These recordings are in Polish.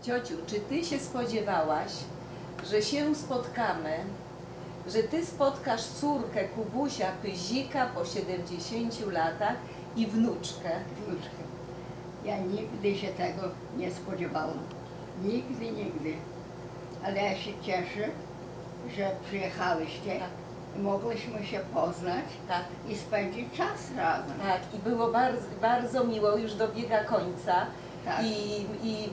Ciociu, czy ty się spodziewałaś, że się spotkamy, że ty spotkasz córkę Kubusia Pyzika po 70 latach i wnuczkę? Wnuczkę. Ja nigdy się tego nie spodziewałam. Nigdy, nigdy. Ale ja się cieszę, że przyjechałyście. Tak. I mogliśmy się poznać Tak. i spędzić czas razem. Tak, i było bardzo, bardzo miło, już dobiega końca. Tak. I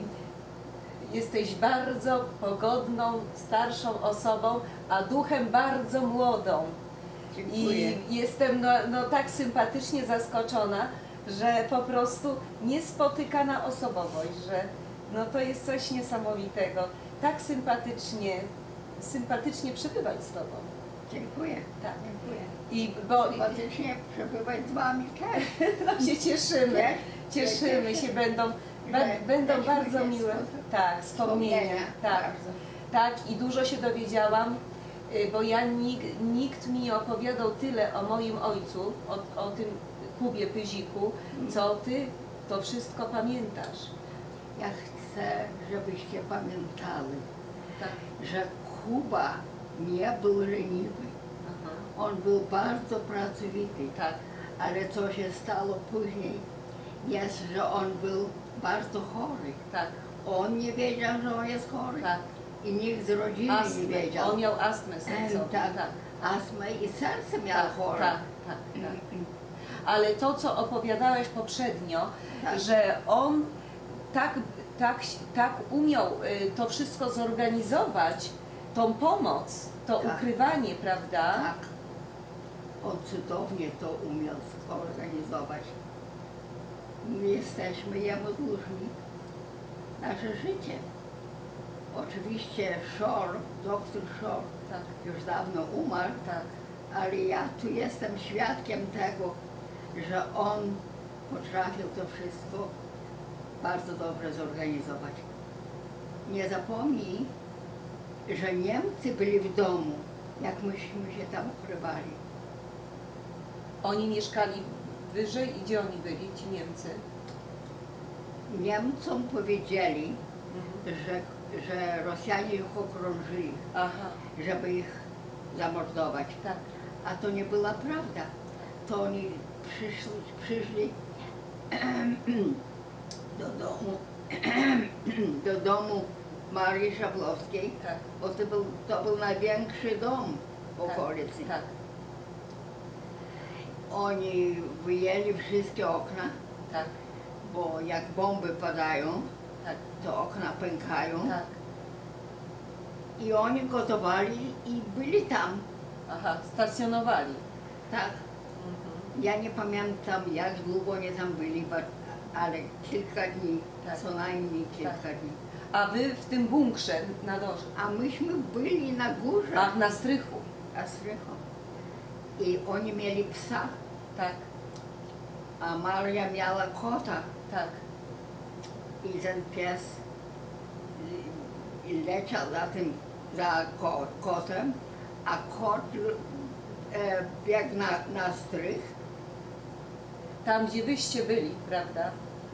jesteś bardzo pogodną, starszą osobą, a duchem bardzo młodą. Dziękuję. I jestem no tak sympatycznie zaskoczona, że po prostu niespotykana osobowość, że no to jest coś niesamowitego. Tak sympatycznie przebywać z Tobą. Dziękuję. Tak. Dziękuję. I bo Sympatycznie przebywać z Wami też. no się cieszymy, cieszymy się, będą bardzo miłe wspomnienia. Tak, Bardzo. tak, i dużo się dowiedziałam, bo nikt mi nie opowiadał tyle o moim ojcu, o tym Kubie Pyziku, co ty to wszystko pamiętasz. Ja chcę, żebyście pamiętali, Tak. że Kuba nie był leniwy. Aha. On był bardzo pracowity. Tak. Ale co się stało później, jest, że on był bardzo chory. Tak. On nie wiedział, że on jest chory. Tak. I nikt z rodziny nie wiedział. On miał astmę sercową. Tak. Astmę i serce miał chore. Tak. Ale to, co opowiadałeś poprzednio, Tak. że on tak umiał to wszystko zorganizować, tą pomoc, to Tak. ukrywanie, prawda? Tak. On cudownie to umiał zorganizować. My jesteśmy jemu dłużni nasze życie. Oczywiście doktor Shore Tak. już dawno umarł, Tak. ale ja tu jestem świadkiem tego, że on potrafił to wszystko bardzo dobrze zorganizować. Nie zapomnij, że Niemcy byli w domu, jak myśmy się tam ukrywali. Oni mieszkali wyżej i gdzie oni byli, ci Niemcy? Niemcom powiedzieli, że Rosjanie ich okrążyli, Aha. żeby ich zamordować. Tak. A to nie była prawda. To oni przyszli do domu Marii Szablowskiej, Tak. bo to był największy dom w okolicy. Tak. Oni wyjęli wszystkie okna, Tak. bo jak bomby padają, Tak. to okna pękają. Tak. I oni gotowali i byli tam. Aha, stacjonowali. Tak. Ja nie pamiętam, jak długo oni tam byli, ale kilka dni, Tak. co najmniej kilka Tak. dni. A wy w tym bunkrze na dole. A myśmy byli na górze, A na strychu. na strychu. I oni mieli psa, Tak. a Maria miała kota. Tak. I ten pies leciał za kotem, a kot biegł na strych. Tam, gdzie wyście byli, prawda?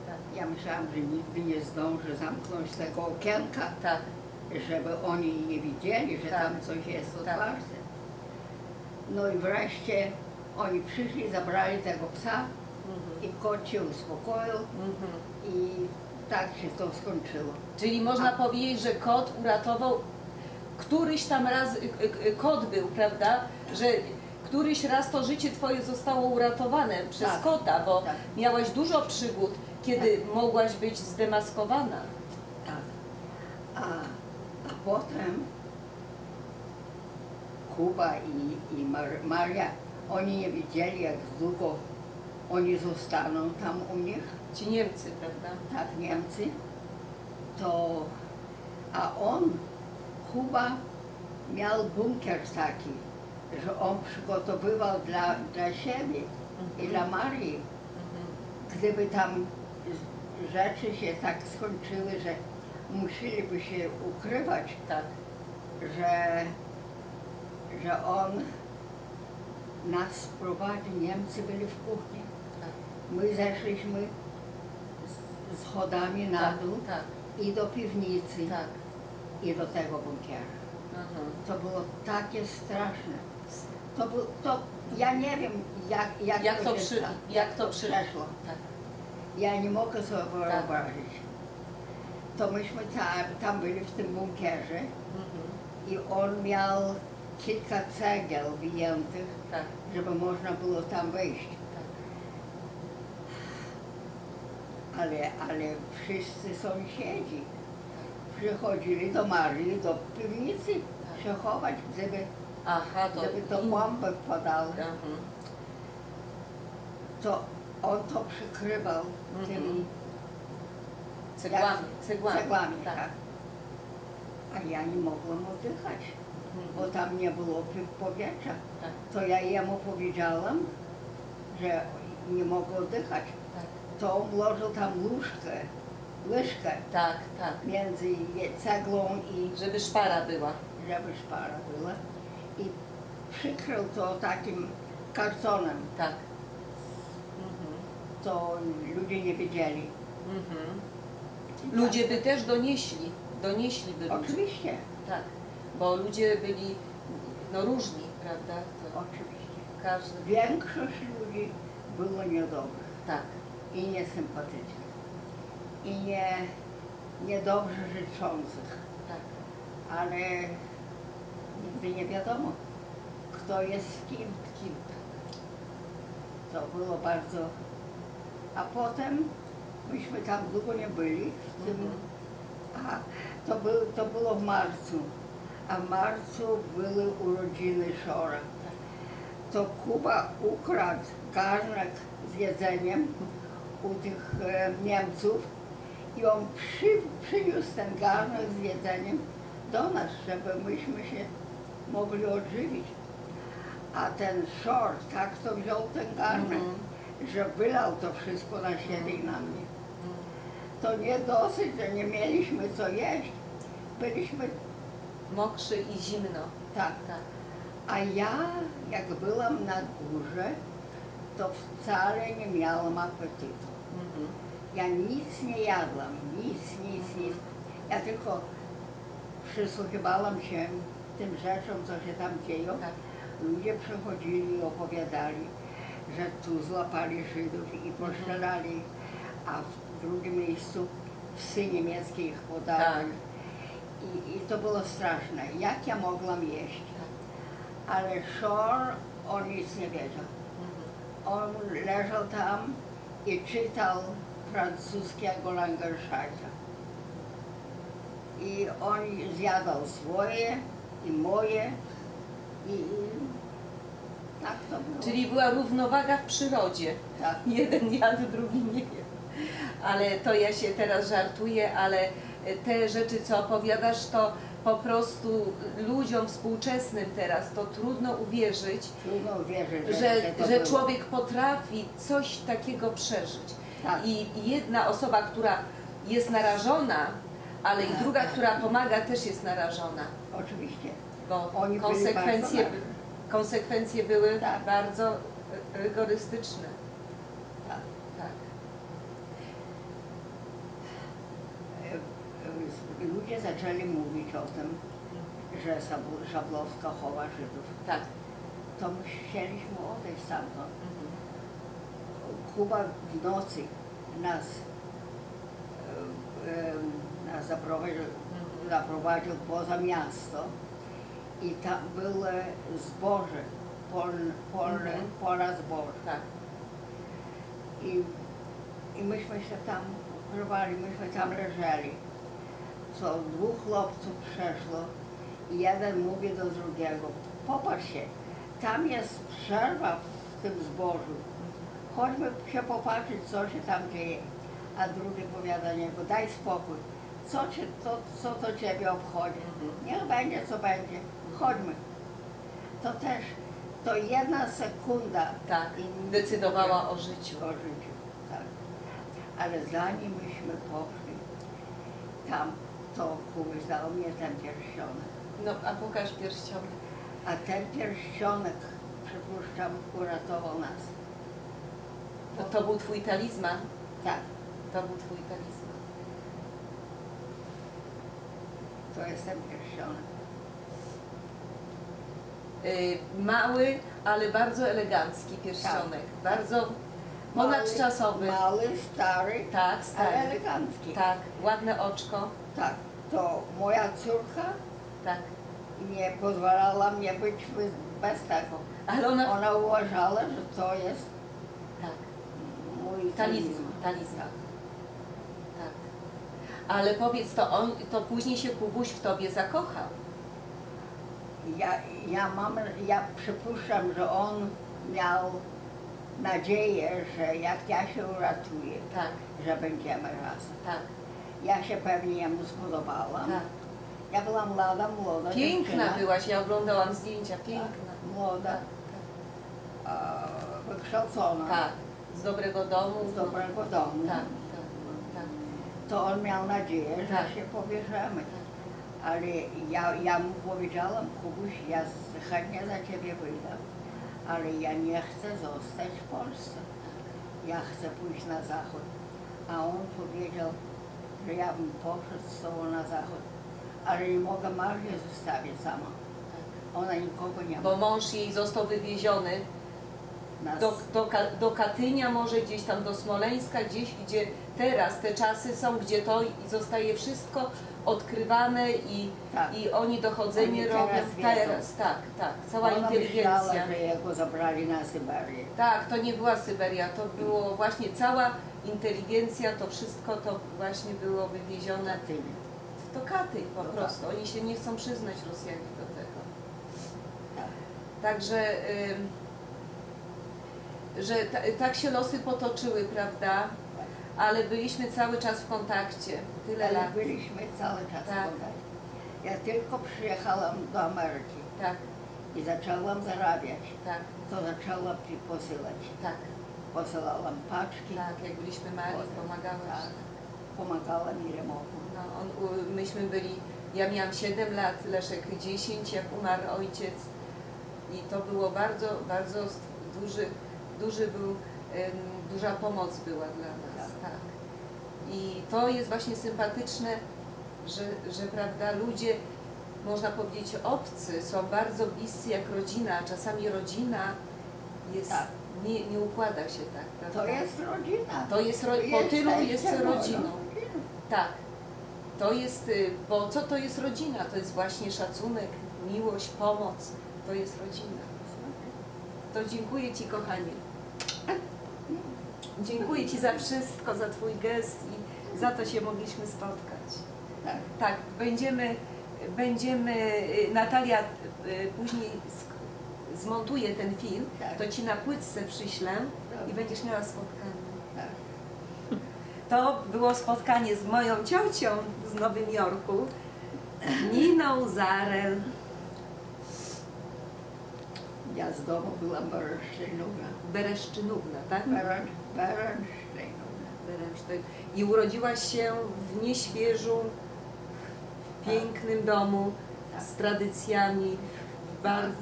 Tak. Ja myślałam, że nigdy nie zdążę zamknąć tego okienka, Tak. żeby oni nie widzieli, że Tak. tam coś jest Tak. otwarte. No i wreszcie oni przyszli, zabrali tego psa i kot się uspokoił i tak się to skończyło. Czyli można powiedzieć, że kot uratował, któryś tam raz, kot był, prawda? Że któryś raz to życie twoje zostało uratowane przez Tak. kota, bo Tak. miałaś dużo przygód, kiedy mogłaś być zdemaskowana. Tak. A potem Kuba i Maria, oni nie wiedzieli, jak długo oni zostaną tam u nich, Ci Niemcy, prawda? tak Niemcy, a on, Kuba, miał bunkier taki, że on przygotowywał dla siebie i dla Marii. Gdyby tam rzeczy się tak skończyły, że musieliby się ukrywać, Tak. że on nas prowadzi, Niemcy byli w kuchni. Tak. My zeszliśmy schodami na dół Tak. i do piwnicy, Tak. i do tego bunkieru. Mhm. To było takie straszne. Ja nie wiem, Jak to przeszło. Tak. Ja nie mogę sobie wyobrazić. To myśmy tam byli w tym bunkierze Mhm. i on miał kilka cegieł wyjętych, Tak. żeby można było tam wejść. Tak. Ale wszyscy sąsiedzi przychodzili do Marii, do piwnicy się chować, żeby Aha, to bombę wpadały. Mhm. To on to przykrywał tymi cegłami, tak. A ja nie mogłam oddychać, bo tam nie było powietrza. Tak. To ja jemu powiedziałam, że nie mogę oddychać. Tak. To on włożył tam łyżkę Tak, tak. między cegłą i Żeby szpara była. żeby szpara była. I przykrył to takim kartonem. Tak. Mhm. To ludzie nie wiedzieli. Mhm. Ludzie by też donieśli by ludzie. Oczywiście, Tak, bo ludzie byli no różni, prawda? To oczywiście. każdy. Większość ludzi było niedobrych Tak, i niesympatycznych i niedobrze życzących, tak. ale nigdy nie wiadomo, kto jest z kim. Kim? To było bardzo... A potem myśmy tam długo nie byli, w tym... Aha, to było w marcu, a w marcu były urodziny Shora. To Kuba ukradł garnek z jedzeniem u tych Niemców i on przyniósł ten garnek z jedzeniem do nas, żeby myśmy się mogli odżywić. A ten Shor tak to wziął ten garnek, że wylał to wszystko na siebie i na mnie. To nie dosyć, że nie mieliśmy co jeść. Byliśmy Mokrzy i zimno. tak. Tak. A ja, jak byłam na górze, to wcale nie miałam apetytu. Mhm. Ja nic nie jadłam, nic. Ja tylko przysłuchiwałam się tym rzeczom, co się tam dzieją. Tak. Ludzie przychodzili i opowiadali, że tu złapali Żydów i postrzelali, a w drugim miejscu psy niemieckie ich podały. Tak. I to było straszne. Jak ja mogłam jeść? Ale Shor, on nic nie wiedział. On leżał tam i czytał francuskiego Langenscheita. I on zjadał swoje i moje i tak to było. Czyli była równowaga w przyrodzie. Tak. Jeden jadł, drugi nie jadł. Ale to ja się teraz żartuję, ale te rzeczy, co opowiadasz, to po prostu ludziom współczesnym teraz to trudno uwierzyć, Trudno uwierzyć, to że było. człowiek potrafi coś takiego przeżyć. Tak. I jedna osoba, która jest narażona, ale i druga, która pomaga, też jest narażona. Oczywiście. Bo Oni byli bardzo konsekwencje były Tak. bardzo rygorystyczne. Tak. Tak. Ludzie zaczęli mówić o tym, że Szablowska chowa Żydów. Tak. To my chcieliśmy odejść stamtąd. Mhm. Kuba w nocy nas zaprowadził poza miasto i tam było zboże, pola zboża. Tak. I myśmy się tam ukrywali, myśmy tam leżeli. Co dwóch chłopców przeszło i jeden mówi do drugiego, popatrz się, tam jest przerwa w tym zbożu. Chodźmy się popatrzeć, co się tam dzieje. A drugi powiada niego, daj spokój. Co to ciebie obchodzi? Niech będzie, co będzie. Chodźmy. To też, to jedna sekunda. Tak, decydowała o życiu. O życiu, tak. Ale zanim myśmy poszli, tam to Kuba dał mnie ten pierścionek. No, a pokaż pierścionek. A ten pierścionek, przypuszczam, uratował nas. To był twój talizman? Tak. To był twój talizman. to jestem pierścionek. Mały, ale bardzo elegancki pierścionek. Bardzo ponadczasowy. Mały, stary, Tak, stary. ale elegancki. Tak, ładne oczko. Tak, to moja córka Tak. nie pozwalała mnie być bez tego. Ale ona... Ona uważała, że to jest Tak. mój Talizman. Talizman. Tak. Ale powiedz, to później się Kubuś w tobie zakochał. Ja przypuszczam, że on miał nadzieję, że jak ja się uratuję, Tak, że będziemy razem. tak, Ja się pewnie jemu spodobałam. tak. Ja była młoda Piękna dziewczyna. byłaś, ja oglądałam zdjęcia, piękna. Młoda, Tak, wykształcona, tak. Z dobrego domu. z dobrego domu. Tak, tak, To on miał nadzieję, że Tak. się pobierzemy. Ale ja mu powiedziałam, Kubuś, ja chętnie za ciebie wyjdę, ale ja nie chcę zostać w Polsce. Ja chcę pójść na zachód. A on powiedział, że ja bym poszedł z tobą na zachód, ale nie mogę Marię zostawić sama. Ona nikogo nie ma. Bo mąż jej został wywieziony Nas. do Katynia, może gdzieś tam do Smoleńska, gdzieś gdzie teraz te czasy są, gdzie to i zostaje wszystko odkrywane Tak. i oni dochodzenie Oni robią teraz wiedzą. tak, tak, cała Ona inteligencja. myślała, że jego zabrali na Syberię. Tak, to nie była Syberia, to było właśnie cała inteligencja, to wszystko to właśnie było wywiezione do Katyń po Do prostu. Oni się nie chcą przyznać, Rosjanie, do tego. Tak. Także, że tak się losy potoczyły, prawda? Ale byliśmy cały czas w kontakcie, tyle Ale lat. byliśmy cały czas Tak. w kontakcie. Ja tylko przyjechałam do Ameryki Tak, i zaczęłam zarabiać. tak, To zaczęłam posyłać. tak, Posyłałam paczki, tak, jak byliśmy mali, pomagałaś. Tak. pomagałam Iremowi. No, myśmy byli, ja miałam 7 lat, Leszek 10, jak umarł ojciec i to było bardzo, bardzo duża pomoc była dla nas, Tak. tak. I to jest właśnie sympatyczne, że prawda, ludzie, można powiedzieć obcy, są bardzo bliscy jak rodzina, a czasami rodzina jest, Tak. nie układa się tak, prawda? To jest rodzina. To jest po tylu jest Jesteście moją rodziną. rodziną. Tak. To jest, bo co to jest rodzina? To jest właśnie szacunek, miłość, pomoc. To jest rodzina. To dziękuję Ci, kochanie. Dziękuję Ci za wszystko, za Twój gest i za to się mogliśmy spotkać. Tak. Tak, będziemy Natalia później zmontuje ten film, Tak. to Ci na płytce przyślę i Dobrze. będziesz miała spotkanie. Tak. To było spotkanie z moją ciocią z Nowym Jorku, Niną Zarel. Ja z domu byłam Bereszczynówna. Bereszczynówna, tak? Bereszczynówna. Bereszczyn. I urodziłaś się w Nieświeżu, w pięknym domu, z tradycjami, bardzo,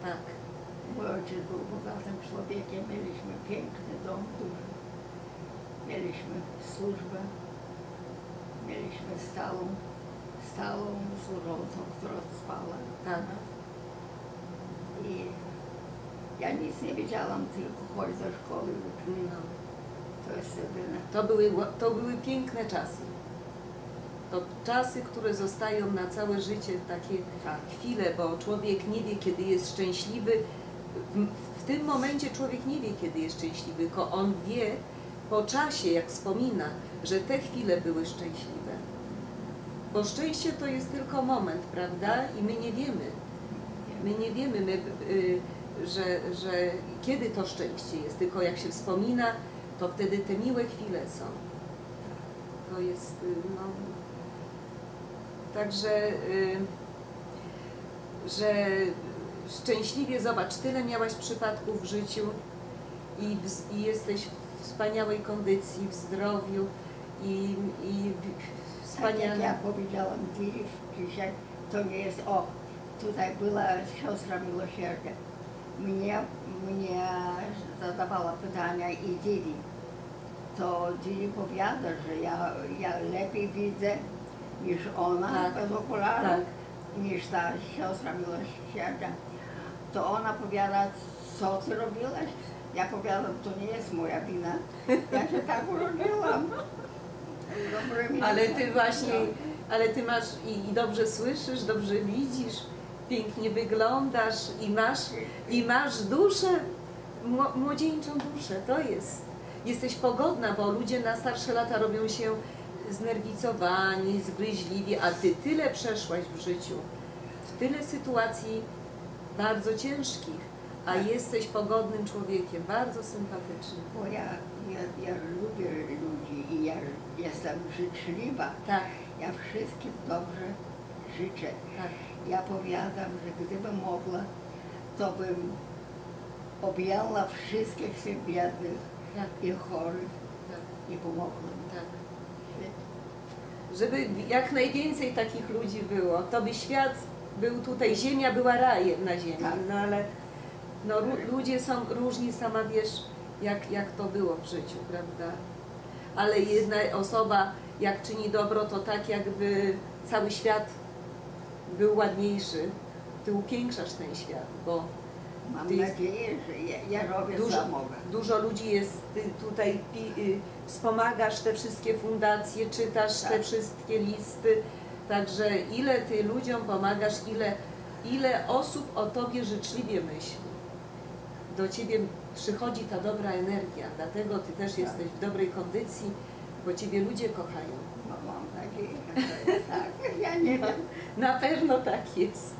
tak. Mój ojciec był bogatym człowiekiem, mieliśmy piękny dom, duży. Mieliśmy służbę, mieliśmy stałą służącą, która spała. Tak. I ja nic nie wiedziałam, tylko chodź do szkoły. No. To jest jedyne. To były piękne czasy. To czasy, które zostają na całe życie, takie Tak. chwile, bo człowiek nie wie, kiedy jest szczęśliwy. W tym momencie człowiek nie wie, kiedy jest szczęśliwy, tylko on wie po czasie, jak wspomina, że te chwile były szczęśliwe. Bo szczęście to jest tylko moment, prawda? I my nie wiemy. My nie wiemy, że kiedy to szczęście jest, tylko jak się wspomina, to wtedy te miłe chwile są. To jest, no... Także, że szczęśliwie, zobacz, tyle miałaś przypadków w życiu i jesteś w wspaniałej kondycji, w zdrowiu i Tak jak ja wspaniale. powiedziałam dzisiaj, to nie jest, tutaj była siostra miłosierdzia. Mnie zadawała pytania i Didi. To Didi powiada, że ja lepiej widzę niż ona, Tak. bez okularów, Tak. niż ta siostra miłosierdzia. To ona powiada, co ty robiłaś? Ja powiadam, to nie jest moja wina. Ja się tak urodziłam. Dobrymi Ale ty właśnie, no. ale ty masz i dobrze słyszysz, dobrze widzisz, pięknie wyglądasz i masz duszę, młodzieńczą duszę, to jest. Jesteś pogodna, bo ludzie na starsze lata robią się znerwicowani, zgryźliwi, a ty tyle przeszłaś w życiu, w tyle sytuacji bardzo ciężkich, a jesteś pogodnym człowiekiem, bardzo sympatycznym. Bo ja lubię ludzi i ja jestem życzliwa. Tak, Ja wszystkim dobrze życzę. tak. Ja powiadam, że gdybym mogła, to bym objęła wszystkich tych biednych Tak, i chorych tak, i pomogła. tak. Żeby jak najwięcej takich ludzi było, to by świat był tutaj, ziemia była rajem na ziemi, Tak. no ale no, ludzie są różni, sama wiesz, jak to było w życiu, prawda? Ale jedna osoba, jak czyni dobro, to tak jakby cały świat był ładniejszy. Ty upiększasz ten świat, bo Mam Ty jest- nadzieję, że ja robię co mogę. dużo ludzi jest, ty tutaj wspomagasz te wszystkie fundacje, czytasz te Tak. wszystkie listy, także ile ty ludziom pomagasz, ile osób o tobie życzliwie myśli. Do ciebie przychodzi ta dobra energia, dlatego ty też Tak. jesteś w dobrej kondycji, bo ciebie ludzie kochają. Mam nadzieję, że to jest tak. Ja nie wiem. Na pewno tak jest.